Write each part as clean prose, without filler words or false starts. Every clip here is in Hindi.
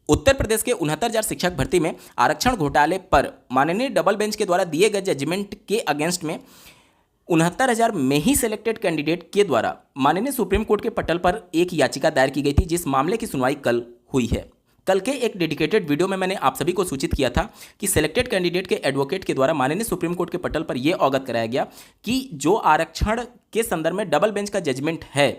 उत्तर प्रदेश के 69,000 शिक्षक भर्ती में आरक्षण घोटाले पर माननीय डबल बेंच के द्वारा दिए गए जजमेंट के अगेंस्ट में 69,000 में ही सिलेक्टेड कैंडिडेट के द्वारा माननीय सुप्रीम कोर्ट के पटल पर एक याचिका दायर की गई थी, जिस मामले की सुनवाई कल हुई है। कल के एक डेडिकेटेड वीडियो में मैंने आप सभी को सूचित किया था कि सिलेक्टेड कैंडिडेट के एडवोकेट के द्वारा माननीय सुप्रीम कोर्ट के पटल पर यह अवगत कराया गया कि जो आरक्षण के संदर्भ में डबल बेंच का जजमेंट है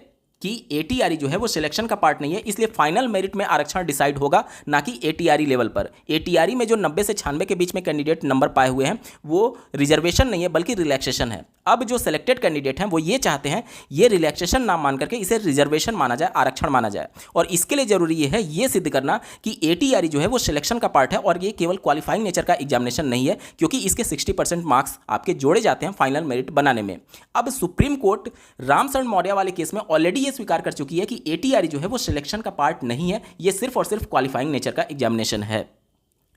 कि एटीआरई जो है वो सिलेक्शन का पार्ट नहीं है, इसलिए फाइनल मेरिट में आरक्षण डिसाइड होगा, ना कि एटीआरई लेवल पर। एटीआरई में जो 90 से 96 के बीच में कैंडिडेट नंबर पाए हुए हैं वो रिजर्वेशन नहीं है बल्कि रिलैक्सेशन है। अब जो सिलेक्टेड कैंडिडेट हैं वो ये चाहते हैं ये रिलैक्सेशन ना मान करके इसे रिजर्वेशन माना जाए, आरक्षण माना जाए। और इसके लिए जरूरी ये है ये सिद्ध करना कि एटीआरई जो है वो सिलेक्शन का पार्ट है और ये केवल क्वालिफाइंग नेचर का एग्जामिनेशन नहीं है, क्योंकि इसके 60% मार्क्स आपके जोड़े जाते हैं फाइनल मेरिट बनाने में। अब सुप्रीम कोर्ट रामशरण मौर्य वाले केस में ऑलरेडी ये स्वीकार कर चुकी है कि एटीआरई जो है वो सिलेक्शन का पार्ट नहीं है, ये सिर्फ और सिर्फ क्वालिफाइंग नेचर का एग्जामिनेशन है।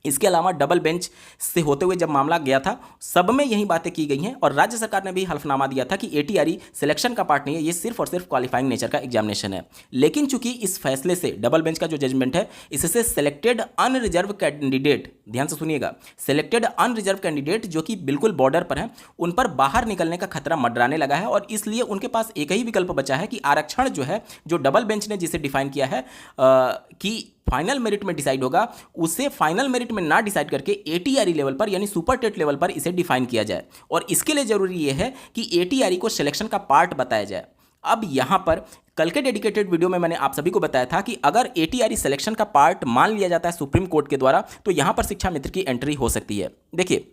इसके अलावा डबल बेंच से होते हुए जब मामला गया था सब में यही बातें की गई हैं और राज्य सरकार ने भी हल्फनामा दिया था कि एटीआरई सिलेक्शन का पार्ट नहीं है, ये सिर्फ और सिर्फ क्वालिफाइंग नेचर का एग्जामिनेशन है। लेकिन चूंकि इस फैसले से डबल बेंच का जो जजमेंट है इससे सिलेक्टेड अनरिजर्व कैंडिडेट, ध्यान से सुनिएगा, सिलेक्टेड अनरिजर्व कैंडिडेट जो कि बिल्कुल बॉर्डर पर हैं उन पर बाहर निकलने का खतरा मंडराने लगा है और इसलिए उनके पास एक ही विकल्प बचा है कि आरक्षण जो है जो डबल बेंच ने जिसे डिफाइन किया है कि फाइनल मेरिट में डिसाइड होगा, उसे फाइनल मेरिट में ना डिसाइड करके एटीआरई लेवल पर यानी सुपर टेट लेवल पर इसे डिफाइन किया जाए। और इसके लिए जरूरी यह है कि एटीआरई को सिलेक्शन का पार्ट बताया जाए। अब यहां पर कल के डेडिकेटेड वीडियो में मैंने आप सभी को बताया था कि अगर एटीआरई सिलेक्शन का पार्ट मान लिया जाता है सुप्रीम कोर्ट के द्वारा तो यहां पर शिक्षा मित्र की एंट्री हो सकती है। देखिए,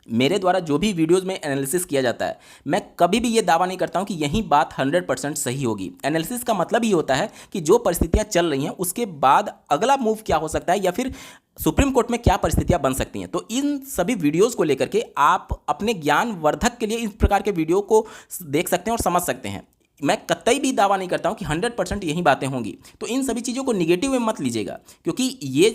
मेरे द्वारा जो भी वीडियोस में एनालिसिस किया जाता है मैं कभी भी ये दावा नहीं करता हूं कि यही बात 100% सही होगी। एनालिसिस का मतलब ही होता है कि जो परिस्थितियां चल रही हैं उसके बाद अगला मूव क्या हो सकता है या फिर सुप्रीम कोर्ट में क्या परिस्थितियां बन सकती हैं। तो इन सभी वीडियोस को लेकर के आप अपने ज्ञान वर्धक के लिए इस प्रकार के वीडियो को देख सकते हैं और समझ सकते हैं। मैं कतई भी दावा नहीं करता हूं कि 100% यही बातें होंगी। तो इन सभी चीज़ों को निगेटिव में मत लीजिएगा, क्योंकि ये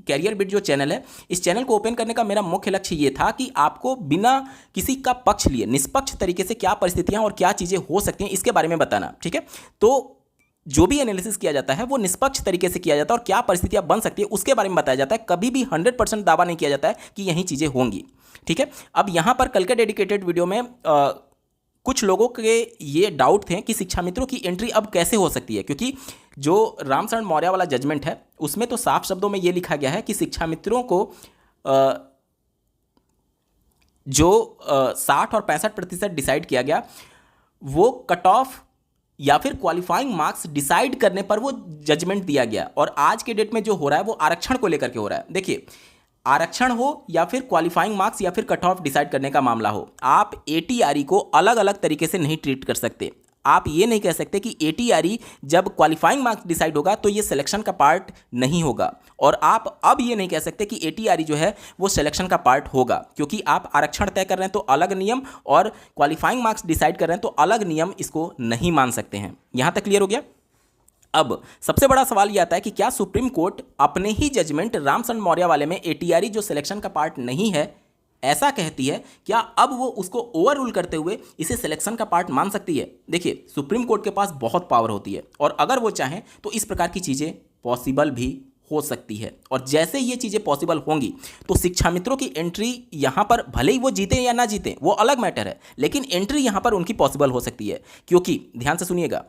कैरियर बिट जो चैनल है इस चैनल को ओपन करने का मेरा मुख्य लक्ष्य ये था कि आपको बिना किसी का पक्ष लिए निष्पक्ष तरीके से क्या परिस्थितियां और क्या चीज़ें हो सकती हैं इसके बारे में बताना, ठीक है। तो जो भी एनालिसिस किया जाता है वो निष्पक्ष तरीके से किया जाता है और क्या परिस्थितियां बन सकती है उसके बारे में बताया जाता है। कभी भी 100% दावा नहीं किया जाता है कि यही चीज़ें होंगी, ठीक है। अब यहाँ पर कल के डेडिकेटेड वीडियो में कुछ लोगों के ये डाउट थे कि शिक्षा मित्रों की एंट्री अब कैसे हो सकती है, क्योंकि जो रामशरण मौर्य वाला जजमेंट है उसमें तो साफ शब्दों में ये लिखा गया है कि शिक्षा मित्रों को जो 60 और 65% डिसाइड किया गया वो कट ऑफ या फिर क्वालिफाइंग मार्क्स डिसाइड करने पर वो जजमेंट दिया गया। और आज के डेट में जो हो रहा है वो आरक्षण को लेकर के हो रहा है। देखिए, आरक्षण हो या फिर क्वालिफाइंग मार्क्स या फिर कट ऑफ डिसाइड करने का मामला हो, आप एटीआरई को अलग अलग तरीके से नहीं ट्रीट कर सकते। आप ये नहीं कह सकते कि एटीआरई जब क्वालिफाइंग मार्क्स डिसाइड होगा तो ये सिलेक्शन का पार्ट नहीं होगा, और आप अब ये नहीं कह सकते कि एटीआरई जो है वो सिलेक्शन का पार्ट होगा, क्योंकि आप आरक्षण तय कर रहे हैं तो अलग नियम और क्वालिफाइंग मार्क्स डिसाइड कर रहे हैं तो अलग नियम, इसको नहीं मान सकते हैं। यहां तक क्लियर हो गया। अब सबसे बड़ा सवाल यह आता है कि क्या सुप्रीम कोर्ट अपने ही जजमेंट रामशरण मौर्य वाले में एटीआरई जो सिलेक्शन का पार्ट नहीं है ऐसा कहती है, क्या अब वो उसको ओवर रूल करते हुए इसे सिलेक्शन का पार्ट मान सकती है? देखिए, सुप्रीम कोर्ट के पास बहुत पावर होती है और अगर वो चाहें तो इस प्रकार की चीज़ें पॉसिबल भी हो सकती है। और जैसे ये चीज़ें पॉसिबल होंगी तो शिक्षा मित्रों की एंट्री यहाँ पर भले ही वो जीते या ना जीते वो अलग मैटर है, लेकिन एंट्री यहाँ पर उनकी पॉसिबल हो सकती है। क्योंकि ध्यान से सुनिएगा,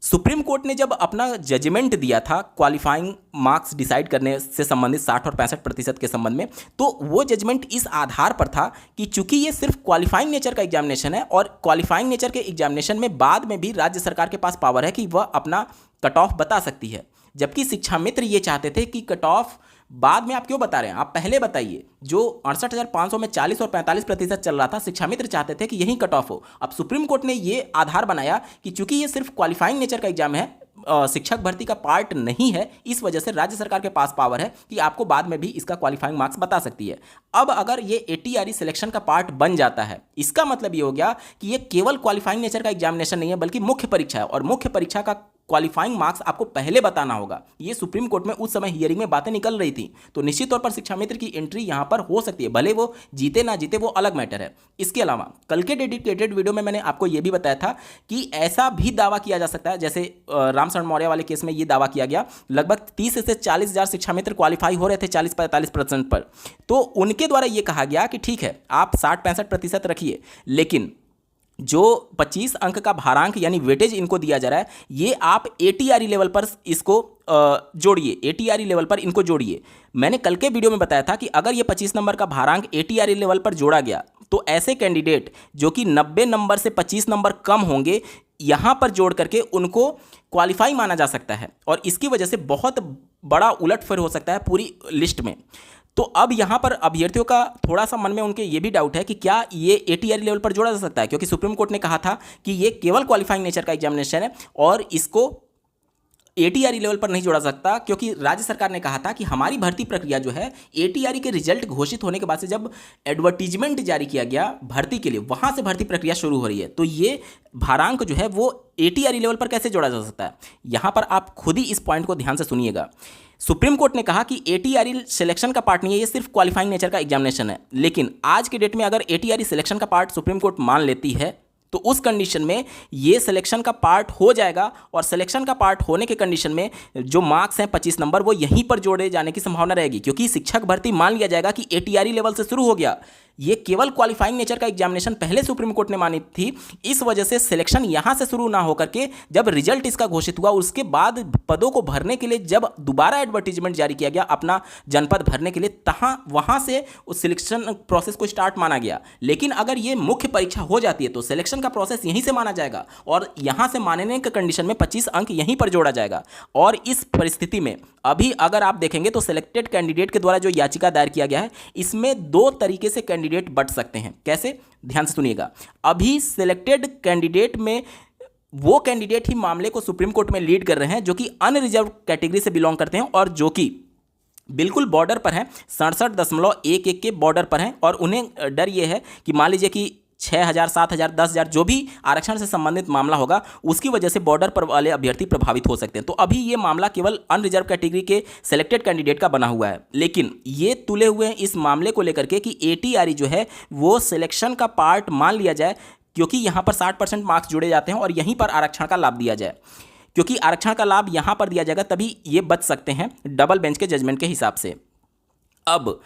सुप्रीम कोर्ट ने जब अपना जजमेंट दिया था क्वालिफाइंग मार्क्स डिसाइड करने से संबंधित 60 और 65% के संबंध में, तो वो जजमेंट इस आधार पर था कि चूंकि ये सिर्फ क्वालिफाइंग नेचर का एग्जामिनेशन है और क्वालिफाइंग नेचर के एग्जामिनेशन में बाद में भी राज्य सरकार के पास पावर है कि वह अपना कट ऑफ बता सकती है। जबकि शिक्षा मित्र ये चाहते थे कि कट ऑफ बाद में आप क्यों बता रहे हैं, आप पहले बताइए। जो 68,500 में 40 और 45% चल रहा था, शिक्षा मित्र चाहते थे कि यही कट ऑफ हो। अब सुप्रीम कोर्ट ने ये आधार बनाया कि चूंकि ये सिर्फ क्वालिफाइंग नेचर का एग्जाम है, शिक्षक भर्ती का पार्ट नहीं है, इस वजह से राज्य सरकार के पास पावर है कि आपको बाद में भी इसका क्वालिफाइंग मार्क्स बता सकती है। अब अगर ये एटीआरई सिलेक्शन का पार्ट बन जाता है, इसका मतलब ये हो गया कि ये केवल क्वालिफाइंग नेचर का एग्जामिनेशन नहीं है बल्कि मुख्य परीक्षा है, और मुख्य परीक्षा का क्वालिफाइंग मार्क्स आपको पहले बताना होगा। ये सुप्रीम कोर्ट में उस समय हियरिंग में बातें निकल रही थी। तो निश्चित तौर पर शिक्षा मित्र की एंट्री यहां पर हो सकती है, भले वो जीते ना जीते वो अलग मैटर है। इसके अलावा कल के डेडिकेटेड वीडियो में मैंने आपको यह भी बताया था कि ऐसा भी दावा किया जा सकता है, जैसे रामशरण मौर्य वाले केस में यह दावा किया गया, लगभग 30 से 40 हज़ार शिक्षा मित्र क्वालिफाई हो रहे थे 40-45% पर। तो उनके द्वारा यह कहा गया कि ठीक है, आप 60-65% रखिए, लेकिन जो 25 अंक का भारांक यानी वेटेज इनको दिया जा रहा है, ये आप एटीआरई लेवल पर इसको जोड़िए, एटीआरई लेवल पर इनको जोड़िए। मैंने कल के वीडियो में बताया था कि अगर ये 25 नंबर का भारांक एटीआरई लेवल पर जोड़ा गया तो ऐसे कैंडिडेट जो कि 90 नंबर से 25 नंबर कम होंगे, यहां पर जोड़ करके उनको क्वालिफाई माना जा सकता है, और इसकी वजह से बहुत बड़ा उलटफेर हो सकता है पूरी लिस्ट में। तो अब यहाँ पर अभ्यर्थियों का थोड़ा सा मन में उनके ये भी डाउट है कि क्या ये एटीआरई लेवल पर जोड़ा जा सकता है, क्योंकि सुप्रीम कोर्ट ने कहा था कि ये केवल क्वालिफाइंग नेचर का एग्जामिनेशन है और इसको एटीआरई लेवल पर नहीं जोड़ा सकता, क्योंकि राज्य सरकार ने कहा था कि हमारी भर्ती प्रक्रिया जो है एटीआरई के रिजल्ट घोषित होने के बाद से जब एडवर्टीजमेंट जारी किया गया भर्ती के लिए, वहां से भर्ती प्रक्रिया शुरू हो रही है। तो ये भारांक जो है वो एटीआरई लेवल पर कैसे जोड़ा जा सकता है, यहां पर आप खुद ही इस पॉइंट को ध्यान से सुनिएगा। सुप्रीम कोर्ट ने कहा कि एटीआरई सिलेक्शन का पार्ट नहीं है, ये सिर्फ क्वालिफाइंग नेचर का एग्जामिनेशन है। लेकिन आज के डेट में अगर एटीआरई सिलेक्शन का पार्ट सुप्रीम कोर्ट मान लेती है तो उस कंडीशन में ये सिलेक्शन का पार्ट हो जाएगा, और सिलेक्शन का पार्ट होने के कंडीशन में जो मार्क्स हैं 25 नंबर वो यहीं पर जोड़े जाने की संभावना रहेगी, क्योंकि शिक्षक भर्ती मान लिया जाएगा कि एटीआरई लेवल से शुरू हो गया। ये केवल क्वालिफाइंग नेचर का एग्जामिनेशन पहले सुप्रीम कोर्ट ने मानी थी, इस वजह से सिलेक्शन यहां से शुरू ना होकर के जब रिजल्ट इसका घोषित हुआ उसके बाद पदों को भरने के लिए जब दोबारा एडवर्टीजमेंट जारी किया गया अपना जनपद भरने के लिए, वहां से उस सिलेक्शन प्रोसेस को स्टार्ट माना गया। लेकिन अगर ये मुख्य परीक्षा हो जाती है तो सिलेक्शन का प्रोसेस यहीं से माना जाएगा, और यहां से मानने के कंडीशन में 25 अंक यहीं पर जोड़ा जाएगा। और इस परिस्थिति में अभी अगर आप देखेंगे तो सिलेक्टेड कैंडिडेट के द्वारा जो याचिका दायर किया गया है, इसमें 2 तरीके से कैंडिडेट बट सकते हैं। कैसे, ध्यान से सुनिएगा। अभी सिलेक्टेड कैंडिडेट में वो कैंडिडेट ही मामले को सुप्रीम कोर्ट में लीड कर रहे हैं जो कि अनरिजर्व कैटेगरी से बिलोंग करते हैं और जो कि बिल्कुल बॉर्डर पर हैं, 67.11 के बॉर्डर पर हैं, और उन्हें डर ये है कि मान लीजिए कि 6,000, 7,000, 10,000 जो भी आरक्षण से संबंधित मामला होगा उसकी वजह से बॉर्डर पर वाले अभ्यर्थी प्रभावित हो सकते हैं। तो अभी ये मामला केवल अनरिजर्व कैटेगरी के सिलेक्टेड कैंडिडेट का बना हुआ है, लेकिन ये तुले हुए हैं इस मामले को लेकर के कि एटीआरई जो है वो सिलेक्शन का पार्ट मान लिया जाए, क्योंकि यहाँ पर 60% मार्क्स जुड़े जाते हैं और यहीं पर आरक्षण का लाभ दिया जाए। क्योंकि आरक्षण का लाभ यहाँ पर दिया जाएगा तभी ये बच सकते हैं डबल बेंच के जजमेंट के हिसाब से। अब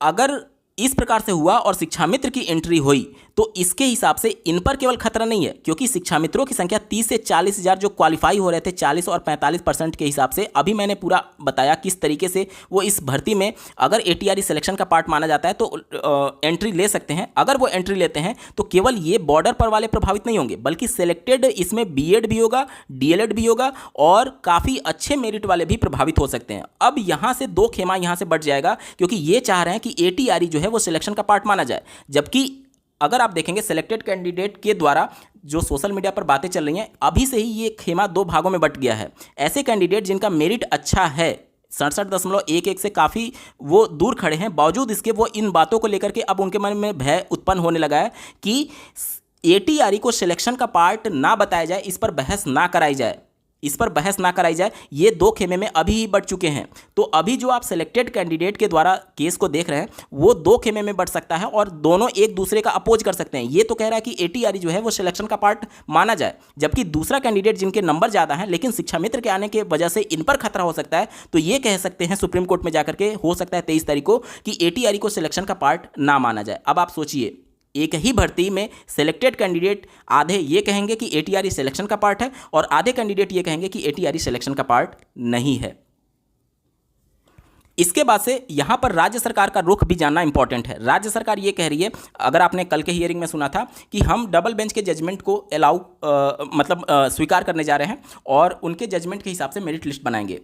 अगर इस प्रकार से हुआ और शिक्षा मित्र की एंट्री हुई तो इसके हिसाब से इन पर केवल खतरा नहीं है, क्योंकि शिक्षा मित्रों की संख्या 30 से 40 हज़ार जो क्वालिफाई हो रहे थे 40 और 45% के हिसाब से, अभी मैंने पूरा बताया किस तरीके से वो इस भर्ती में अगर एटीआरई सिलेक्शन का पार्ट माना जाता है तो एंट्री ले सकते हैं। अगर वो एंट्री लेते हैं तो केवल ये बॉर्डर पर वाले प्रभावित नहीं होंगे, बल्कि सिलेक्टेड इसमें बीएड भी होगा, डीएलएड भी होगा, और काफ़ी अच्छे मेरिट वाले भी प्रभावित हो सकते हैं। अब यहाँ से 2 खेमा यहाँ से बढ़ जाएगा, क्योंकि ये चाह रहे हैं कि एटीआरई जो है वो सिलेक्शन का पार्ट माना जाए, जबकि अगर आप देखेंगे सिलेक्टेड कैंडिडेट के द्वारा जो सोशल मीडिया पर बातें चल रही हैं, अभी से ही ये खेमा 2 भागों में बंट गया है। ऐसे कैंडिडेट जिनका मेरिट अच्छा है, 67.11 से काफ़ी वो दूर खड़े हैं, बावजूद इसके वो इन बातों को लेकर के अब उनके मन में भय उत्पन्न होने लगा है कि एटीआरई को सिलेक्शन का पार्ट ना बताया जाए, इस पर बहस ना कराई जाए, इस पर बहस ना कराई जाए। ये 2 खेमे में अभी ही बढ़ चुके हैं। तो अभी जो आप सिलेक्टेड कैंडिडेट के द्वारा केस को देख रहे हैं वो 2 खेमे में बढ़ सकता है और दोनों एक दूसरे का अपोज कर सकते हैं। ये तो कह रहा है कि एटीआरई जो है वो सिलेक्शन का पार्ट माना जाए, जबकि दूसरा कैंडिडेट जिनके नंबर ज़्यादा हैं लेकिन शिक्षा मित्र के आने के वजह से इन पर खतरा हो सकता है, तो ये कह सकते हैं सुप्रीम कोर्ट में जाकर के, हो सकता है 23 तारीख को, कि एटीआरई को सिलेक्शन का पार्ट ना माना जाए। अब आप सोचिए, एक ही भर्ती में सिलेक्टेड कैंडिडेट आधे ये कहेंगे कि एटीआरई सिलेक्शन का पार्ट है और आधे कैंडिडेट ये कहेंगे कि एटीआरई सिलेक्शन का पार्ट नहीं है। इसके बाद से यहां पर राज्य सरकार का रुख भी जानना इंपॉर्टेंट है। राज्य सरकार ये कह रही है, अगर आपने कल के हियरिंग में सुना था, कि हम डबल बेंच के जजमेंट को स्वीकार करने जा रहे हैं और उनके जजमेंट के हिसाब से मेरिट लिस्ट बनाएंगे।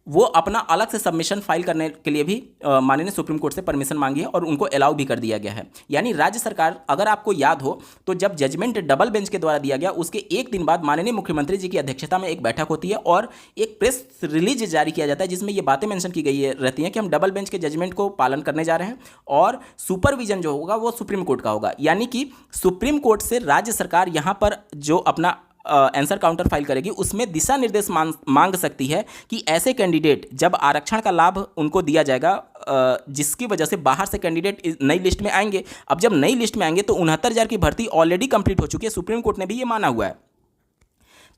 वो अपना अलग से सबमिशन फाइल करने के लिए भी माननीय सुप्रीम कोर्ट से परमिशन मांगी है और उनको अलाउ भी कर दिया गया है। यानी राज्य सरकार, अगर आपको याद हो तो जब जजमेंट डबल बेंच के द्वारा दिया गया उसके 1 दिन बाद माननीय मुख्यमंत्री जी की अध्यक्षता में एक बैठक होती है और एक प्रेस रिलीज जारी किया जाता है जिसमें ये बातें मेंशन की गई रहती हैं कि हम डबल बेंच के जजमेंट को पालन करने जा रहे हैं और सुपरविजन जो होगा वो सुप्रीम कोर्ट का होगा। यानी कि सुप्रीम कोर्ट से राज्य सरकार यहाँ पर जो अपना आंसर काउंटर फाइल करेगी उसमें दिशा निर्देश मांग सकती है कि ऐसे कैंडिडेट जब आरक्षण का लाभ उनको दिया जाएगा जिसकी वजह से बाहर से कैंडिडेट नई लिस्ट में आएंगे। अब जब नई लिस्ट में आएंगे तो 69,000 की भर्ती ऑलरेडी कंप्लीट हो चुकी है, सुप्रीम कोर्ट ने भी ये माना हुआ है।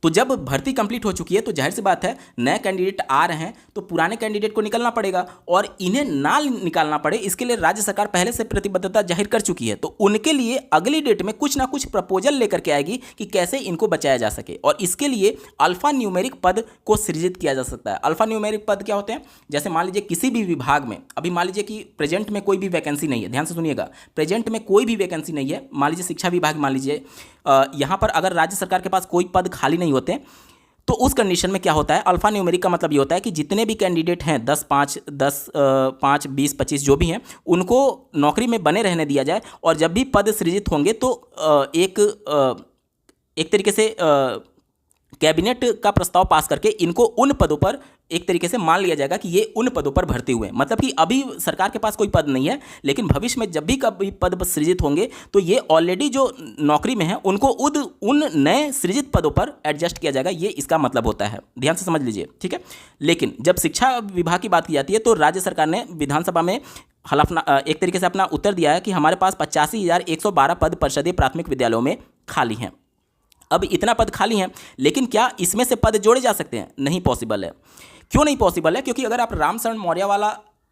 तो जब भर्ती कंप्लीट हो चुकी है तो जाहिर सी बात है नए कैंडिडेट आ रहे हैं तो पुराने कैंडिडेट को निकलना पड़ेगा, और इन्हें ना निकालना पड़े इसके लिए राज्य सरकार पहले से प्रतिबद्धता जाहिर कर चुकी है। तो उनके लिए अगली डेट में कुछ ना कुछ प्रपोजल लेकर के आएगी कि कैसे इनको बचाया जा सके, और इसके लिए अल्फा न्यूमेरिक पद को सृजित किया जा सकता है। अल्फा न्यूमेरिक पद क्या होते हैं? जैसे मान लीजिए किसी भी विभाग में, अभी मान लीजिए कि प्रेजेंट में कोई भी वैकेंसी नहीं है, ध्यान से सुनिएगा, प्रेजेंट में कोई भी वैकेंसी नहीं है, मान लीजिए शिक्षा विभाग, मान लीजिए यहाँ पर अगर राज्य सरकार के पास कोई पद खाली नहीं होते तो उस कंडीशन में क्या होता है, अल्फा न्यूमेरिक का मतलब ये होता है कि जितने भी कैंडिडेट हैं 10, 5, 20, 25 जो भी हैं उनको नौकरी में बने रहने दिया जाए, और जब भी पद सृजित होंगे तो एक तरीके से कैबिनेट का प्रस्ताव पास करके इनको उन पदों पर एक तरीके से मान लिया जाएगा कि ये उन पदों पर भर्ती हुए। मतलब कि अभी सरकार के पास कोई पद नहीं है, लेकिन भविष्य में जब भी कभी पद सृजित होंगे तो ये ऑलरेडी जो नौकरी में है उनको उन नए सृजित पदों पर एडजस्ट किया जाएगा, ये इसका मतलब होता है। ध्यान से समझ लीजिए, ठीक है। लेकिन जब शिक्षा विभाग की बात की जाती है तो राज्य सरकार ने विधानसभा में हलफना एक तरीके से अपना उत्तर दिया है कि हमारे पास 85,112 पद परिषदीय प्राथमिक विद्यालयों में खाली हैं। अब इतना पद खाली हैं, लेकिन क्या इसमें से पद जोड़े जा सकते हैं? नहीं पॉसिबल है। क्यों नहीं पॉसिबल है? क्योंकि अगर आप रामशरण मौर्य वाला,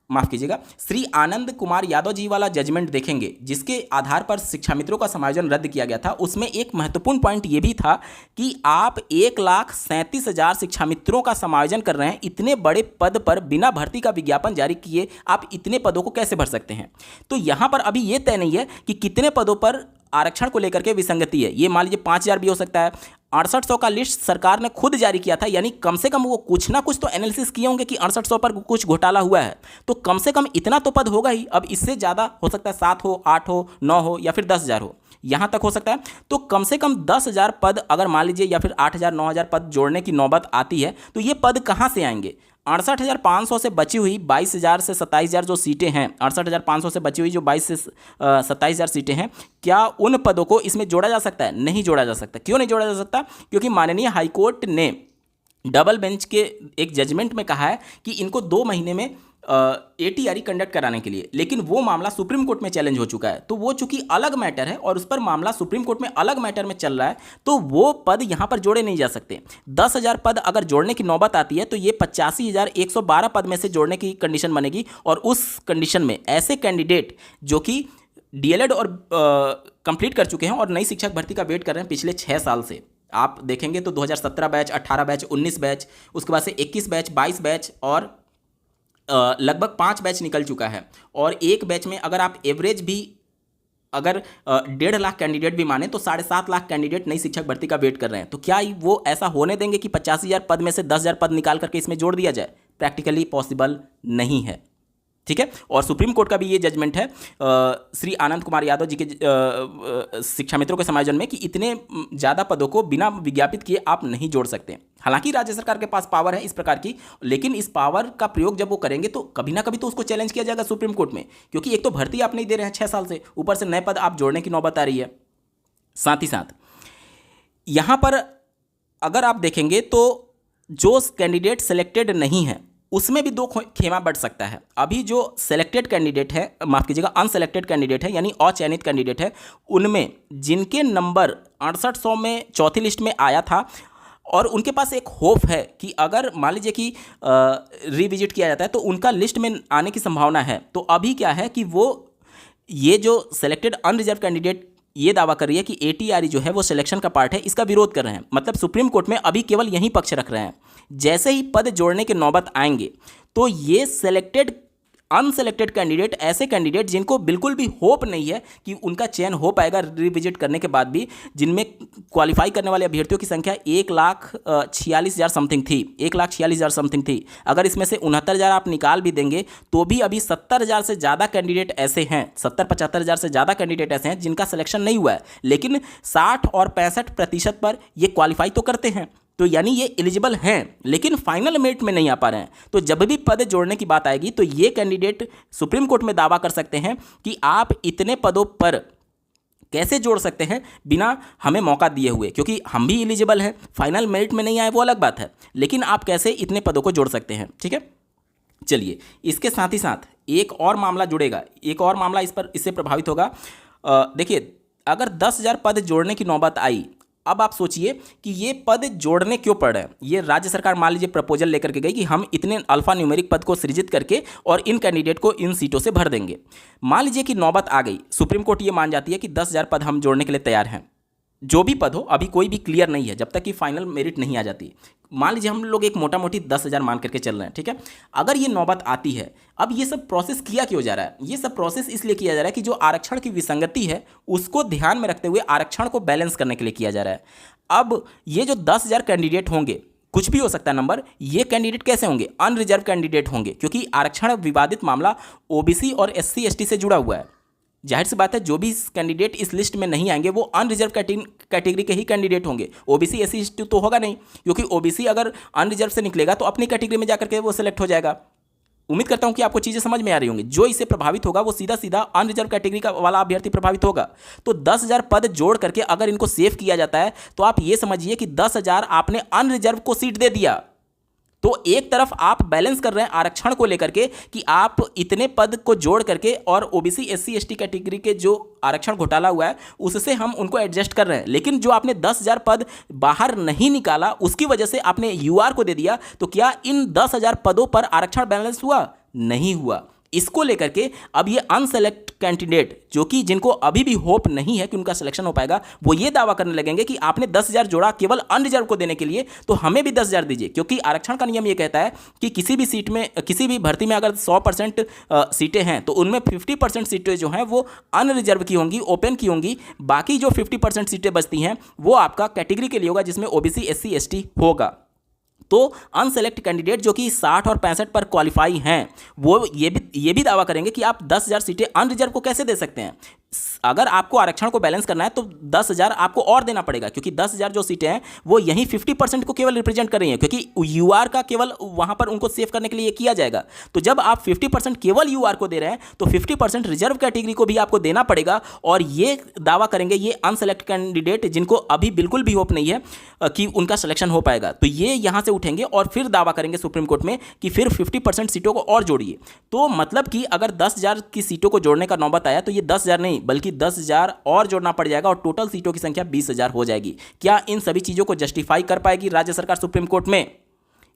माफ कीजिएगा, श्री आनंद कुमार यादव जी वाला जजमेंट देखेंगे जिसके आधार पर शिक्षा मित्रों का समायोजन रद्द किया गया था, उसमें एक महत्वपूर्ण पॉइंट ये भी था कि आप 1,37,000 शिक्षा मित्रों का समायोजन कर रहे हैं, इतने बड़े पद पर बिना भर्ती का विज्ञापन जारी किए आप इतने पदों को कैसे भर सकते हैं? तो यहाँ पर अभी ये तय नहीं है कि कितने पदों पर आरक्षण को लेकर के विसंगति है। ये मान लीजिए 5,000 भी हो सकता है। 6800 का लिस्ट सरकार ने खुद जारी किया था, यानी कम से कम वो कुछ ना कुछ तो एनालिसिस किए होंगे कि 6800 पर कुछ घोटाला हुआ है, तो कम से कम इतना तो पद होगा ही। अब इससे ज़्यादा हो सकता है, 7 हो, 8 हो, 9 हो, या फिर 10,000 हो, यहाँ तक हो सकता है। तो कम से कम 10,000 पद अगर मान लीजिए, या फिर 8,000, 9,000 पद जोड़ने की नौबत आती है तो ये पद कहाँ से आएंगे? 68,500 से बची हुई 22,000 से 27,000 जो सीटें हैं, 68,500 से बची हुई जो 22 से 27,000 सीटें हैं, क्या उन पदों को इसमें जोड़ा जा सकता है? नहीं जोड़ा जा सकता। क्यों नहीं जोड़ा जा सकता? क्योंकि माननीय हाईकोर्ट ने डबल बेंच के एक जजमेंट में कहा है कि इनको 2 महीने में ATRE कंडक्ट कराने के लिए, लेकिन वो मामला सुप्रीम कोर्ट में चैलेंज हो चुका है। तो वो चूंकि अलग मैटर है और उस पर मामला सुप्रीम कोर्ट में अलग मैटर में चल रहा है, तो वो पद यहाँ पर जोड़े नहीं जा सकते। 10,000 पद अगर जोड़ने की नौबत आती है तो ये 85,112 पद में से जोड़ने की कंडीशन बनेगी, और उस कंडीशन में ऐसे कैंडिडेट जो कि DLED और कंप्लीट कर चुके हैं और नई शिक्षक भर्ती का वेट कर रहे हैं पिछले 6 साल से, आप देखेंगे तो 2017 बैच, 18 बैच, 19 बैच, उसके बाद से 21 बैच, 22 बैच, और लगभग 5 बैच निकल चुका है। और एक बैच में अगर आप एवरेज भी अगर 1.5 लाख कैंडिडेट भी माने तो 7.5 लाख कैंडिडेट नई शिक्षक भर्ती का वेट कर रहे हैं। तो क्या वो ऐसा होने देंगे कि 85,000 पद में से 10,000 पद निकाल करके इसमें जोड़ दिया जाए? प्रैक्टिकली पॉसिबल नहीं है, ठीक है। और सुप्रीम कोर्ट का भी ये जजमेंट है श्री आनंद कुमार यादव जी के शिक्षा मित्रों के समायोजन में कि इतने ज़्यादा पदों को बिना विज्ञापित किए आप नहीं जोड़ सकते। हालांकि राज्य सरकार के पास पावर है इस प्रकार की, लेकिन इस पावर का प्रयोग जब वो करेंगे तो कभी ना कभी तो उसको चैलेंज किया जाएगा सुप्रीम कोर्ट में, क्योंकि एक तो भर्ती आप नहीं दे रहे हैं 6 साल से, ऊपर से नए पद आप जोड़ने की नौबत आ रही है। साथ ही साथ यहाँ पर अगर आप देखेंगे तो जो कैंडिडेट सेलेक्टेड नहीं है उसमें भी 2 खेमा बढ़ सकता है। अभी जो सेलेक्टेड कैंडिडेट है, माफ कीजिएगा अनसेलेक्टेड कैंडिडेट है, यानी अचयनित कैंडिडेट है, उनमें जिनके नंबर 6800 में चौथी लिस्ट में आया था और उनके पास एक होप है कि अगर मान लीजिए कि रिविजिट किया जाता है तो उनका लिस्ट में आने की संभावना है, तो अभी क्या है कि वो ये जो सेलेक्टेड अनरिजर्व कैंडिडेट ये दावा कर रही है कि ATRE जो है वो सिलेक्शन का पार्ट है, इसका विरोध कर रहे हैं। मतलब सुप्रीम कोर्ट में अभी केवल यही पक्ष रख रहे हैं। जैसे ही पद जोड़ने के नौबत आएंगे तो ये सेलेक्टेड अनसेलेक्टेड कैंडिडेट, ऐसे कैंडिडेट जिनको बिल्कुल भी होप नहीं है कि उनका चयन हो पाएगा रिविजिट करने के बाद भी, जिनमें क्वालिफाई करने वाले अभ्यर्थियों की संख्या 1,46,000 समथिंग थी, 1,46,000 समथिंग थी। अगर इसमें से 69,000 आप निकाल भी देंगे तो भी अभी 70,000 से ज़्यादा कैंडिडेट ऐसे हैं, 70-75,000 से ज़्यादा कैंडिडेट ऐसे हैं जिनका सिलेक्शन नहीं हुआ है, लेकिन 60 और 65% पर ये क्वालिफाई तो करते हैं। तो यानी ये एलिजिबल हैं, लेकिन फाइनल मेरिट में नहीं आ पा रहे हैं। तो जब भी पद जोड़ने की बात आएगी तो ये कैंडिडेट सुप्रीम कोर्ट में दावा कर सकते हैं कि आप इतने पदों पर कैसे जोड़ सकते हैं बिना हमें मौका दिए हुए, क्योंकि हम भी एलिजिबल हैं, फाइनल मेरिट में नहीं आए वो अलग बात है, लेकिन आप कैसे इतने पदों को जोड़ सकते हैं। ठीक है, चलिए इसके साथ ही साथ एक और मामला जुड़ेगा, एक और मामला इससे प्रभावित होगा। देखिए, अगर 10,000 पद जोड़ने की नौबत आई, अब आप सोचिए कि ये पद जोड़ने क्यों पड़ रहे हैं। ये राज्य सरकार मान लीजिए प्रपोजल लेकर के गई कि हम इतने अल्फा न्यूमेरिक पद को सृजित करके और इन कैंडिडेट को इन सीटों से भर देंगे। मान लीजिए कि नौबत आ गई, सुप्रीम कोर्ट ये मान जाती है कि 10,000 पद हम जोड़ने के लिए तैयार हैं। जो भी पद हो, अभी कोई भी क्लियर नहीं है जब तक कि फाइनल मेरिट नहीं आ जाती। मान लीजिए हम लोग एक मोटा मोटी 10,000 मान करके चल रहे हैं। ठीक है, अगर ये नौबत आती है, अब ये सब प्रोसेस किया क्यों जा रहा है? ये सब प्रोसेस इसलिए किया जा रहा है कि जो आरक्षण की विसंगति है उसको ध्यान में रखते हुए आरक्षण को बैलेंस करने के लिए किया जा रहा है। अब ये जो 10,000 कैंडिडेट होंगे, कुछ भी हो सकता है नंबर, ये कैंडिडेट कैसे होंगे? अनरिजर्व कैंडिडेट होंगे, क्योंकि आरक्षण विवादित मामला ओबीसी और एससी एसटी से जुड़ा हुआ है। जाहिर सी बात है, जो भी कैंडिडेट इस लिस्ट में नहीं आएंगे वो अनरिजर्व कैटेगरी के ही कैंडिडेट होंगे। ओबीसी एससी एसटी तो होगा नहीं, क्योंकि ओबीसी अगर अनरिजर्व से निकलेगा तो अपनी कैटेगरी में जाकर के वो सिलेक्ट हो जाएगा। उम्मीद करता हूं कि आपको चीज़ें समझ में आ रही होंगी। जो इससे प्रभावित होगा वो सीधा सीधा अनरिजर्व कैटेगरी का वाला अभ्यर्थी प्रभावित होगा। तो 10,000 पद जोड़ करके अगर इनको सेव किया जाता है तो आप ये समझिए कि 10,000 आपने अनरिजर्व को सीट दे दिया। तो एक तरफ आप बैलेंस कर रहे हैं आरक्षण को लेकर के कि आप इतने पद को जोड़ करके, और ओबीसी एससी एसटी कैटेगरी के जो आरक्षण घोटाला हुआ है उससे हम उनको एडजस्ट कर रहे हैं, लेकिन जो आपने 10,000 पद बाहर नहीं निकाला उसकी वजह से आपने यूआर को दे दिया। तो क्या इन 10,000 पदों पर आरक्षण बैलेंस हुआ? नहीं हुआ। इसको लेकर के अब ये अनसेलेक्ट कैंडिडेट, जो कि जिनको अभी भी होप नहीं है कि उनका सिलेक्शन हो पाएगा, वो ये दावा करने लगेंगे कि आपने 10,000 जोड़ा केवल अनरिजर्व को देने के लिए, तो हमें भी 10,000 दीजिए। क्योंकि आरक्षण का नियम ये कहता है कि किसी भी सीट में, किसी भी भर्ती में अगर 100% सीटें हैं तो उनमें 50% सीटें जो हैं वो अनरिजर्व की होंगी, ओपन की होंगी। बाकी जो 50% सीटें बचती हैं वो आपका कैटेगरी के लिए होगा, जिसमें ओबीसी एससी एसटी होगा। तो अनसेलेक्ट कैंडिडेट जो कि 60 और 65 पर क्वालिफाई हैं, वो ये भी दावा करेंगे कि आप 10,000 सीटें अनरिजर्व को कैसे दे सकते हैं। अगर आपको आरक्षण को बैलेंस करना है तो 10,000 आपको और देना पड़ेगा, क्योंकि 10,000 जो सीटें हैं वो यहीं 50% को केवल रिप्रेजेंट कर रही हैं, क्योंकि यूआर का केवल वहां पर उनको सेव करने के लिए किया जाएगा। तो जब आप 50% केवल यूआर को दे रहे हैं तो 50% रिजर्व कैटेगरी को भी आपको देना पड़ेगा। और ये दावा करेंगे ये अनसेलेक्ट कैंडिडेट जिनको अभी बिल्कुल भी होप नहीं है कि उनका सिलेक्शन हो पाएगा। तो ये यहां से उठेंगे और फिर दावा करेंगे सुप्रीम कोर्ट में कि फिर 50% सीटों को और जोड़िए। तो मतलब कि अगर 10,000 की सीटों को जोड़ने का नौबत आया तो ये 10,000 नहीं बल्कि 10,000 और जोड़ना पड़ जाएगा और टोटल सीटों की संख्या 20,000 हो जाएगी। क्या इन सभी चीजों को जस्टिफाई कर पाएगी राज्य सरकार सुप्रीम कोर्ट में?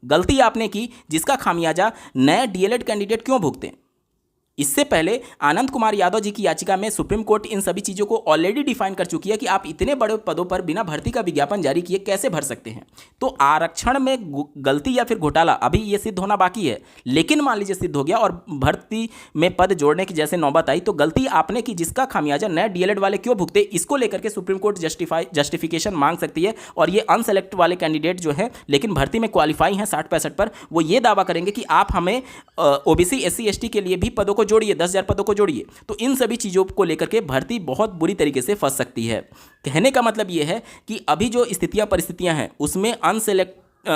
गलती आपने की जिसका खामियाजा नए डीएलएड कैंडिडेट क्यों भुगतें? इससे पहले आनंद कुमार यादव जी की याचिका में सुप्रीम कोर्ट इन सभी चीज़ों को ऑलरेडी डिफाइन कर चुकी है कि आप इतने बड़े पदों पर बिना भर्ती का विज्ञापन जारी किए कैसे भर सकते हैं। तो आरक्षण में गलती या फिर घोटाला अभी ये सिद्ध होना बाकी है, लेकिन मान लीजिए सिद्ध हो गया और भर्ती में पद जोड़ने की जैसे नौबत आई तो गलती आपने की जिसका खामियाजा नए डीएलएड वाले क्यों भुगते, इसको लेकर के सुप्रीम कोर्ट जस्टिफिकेशन मांग सकती है। और ये अनसेलेक्ट वाले कैंडिडेट जो है लेकिन भर्ती में क्वालिफाई हैं 60-65 पर, वो ये दावा करेंगे कि आप हमें ओबीसी एससी एसटी के लिए भी पदों को जोड़िए, 10,000 पदों को जोड़िए। तो इन सभी चीज़ों को लेकर के भर्ती बहुत बुरी तरीके से फंस सकती है। कहने का मतलब ये है कि अभी जो परिस्थितियां हैं उसमें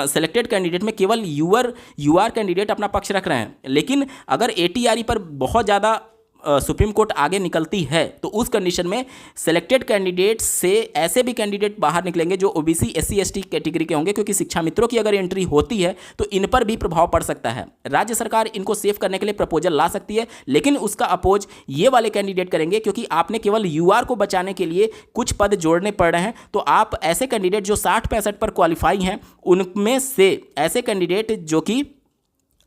सेलेक्टेड कैंडिडेट में केवल यूआर कैंडिडेट अपना पक्ष रख रहे हैं, लेकिन अगर एटीआरई पर बहुत ज़्यादा सुप्रीम कोर्ट आगे निकलती है तो उस कंडीशन में सेलेक्टेड कैंडिडेट से ऐसे भी कैंडिडेट बाहर निकलेंगे जो ओबीसी एससी एसटी कैटेगरी के होंगे, क्योंकि शिक्षा मित्रों की अगर एंट्री होती है तो इन पर भी प्रभाव पड़ सकता है। राज्य सरकार इनको सेव करने के लिए प्रपोजल ला सकती है, लेकिन उसका अपोज ये वाले कैंडिडेट करेंगे, क्योंकि आपने केवल यूआर को बचाने के लिए कुछ पद जोड़ने पड़ रहे हैं। तो आप ऐसे कैंडिडेट जो 60-65 पर क्वालिफाई हैं उनमें से ऐसे कैंडिडेट जो कि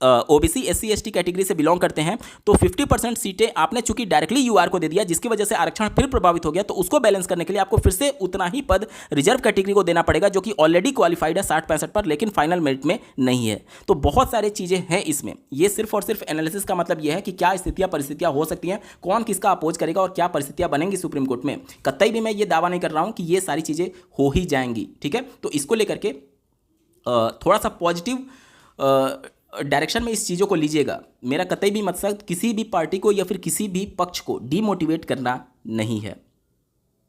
ओबीसी एससी एसटी कैटेगरी से बिलोंग करते हैं तो 50% सीटें आपने चूंकि डायरेक्टली यूआर को दे दिया, जिसकी वजह से आरक्षण फिर प्रभावित हो गया। तो उसको बैलेंस करने के लिए आपको फिर से उतना ही पद रिजर्व कैटेगरी को देना पड़ेगा जो कि ऑलरेडी क्वालिफाइड है 60-65 पर, लेकिन फाइनल मेरिट में नहीं है। तो बहुत सारी चीज़ें हैं इसमें। ये सिर्फ और सिर्फ एनालिसिस का मतलब यह है कि क्या स्थितियाँ परिस्थितियाँ हो सकती हैं, कौन किसका अपोज करेगा और क्या परिस्थितियाँ बनेंगी सुप्रीम कोर्ट में। कतई भी मैं ये दावा नहीं कर रहा हूँ कि ये सारी चीज़ें हो ही जाएंगी, ठीक है। तो इसको लेकर के थोड़ा सा पॉजिटिव डायरेक्शन में इस चीज़ों को लीजिएगा। मेरा कतई भी मकसद किसी भी पार्टी को या फिर किसी भी पक्ष को डीमोटिवेट करना नहीं है।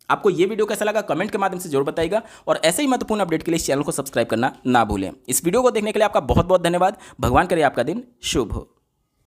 आपको ये वीडियो कैसा लगा कमेंट के माध्यम से जरूर बताइएगा, और ऐसे ही महत्वपूर्ण अपडेट के लिए इस चैनल को सब्सक्राइब करना ना भूलें। इस वीडियो को देखने के लिए आपका बहुत बहुत धन्यवाद। भगवान करे आपका दिन शुभ हो।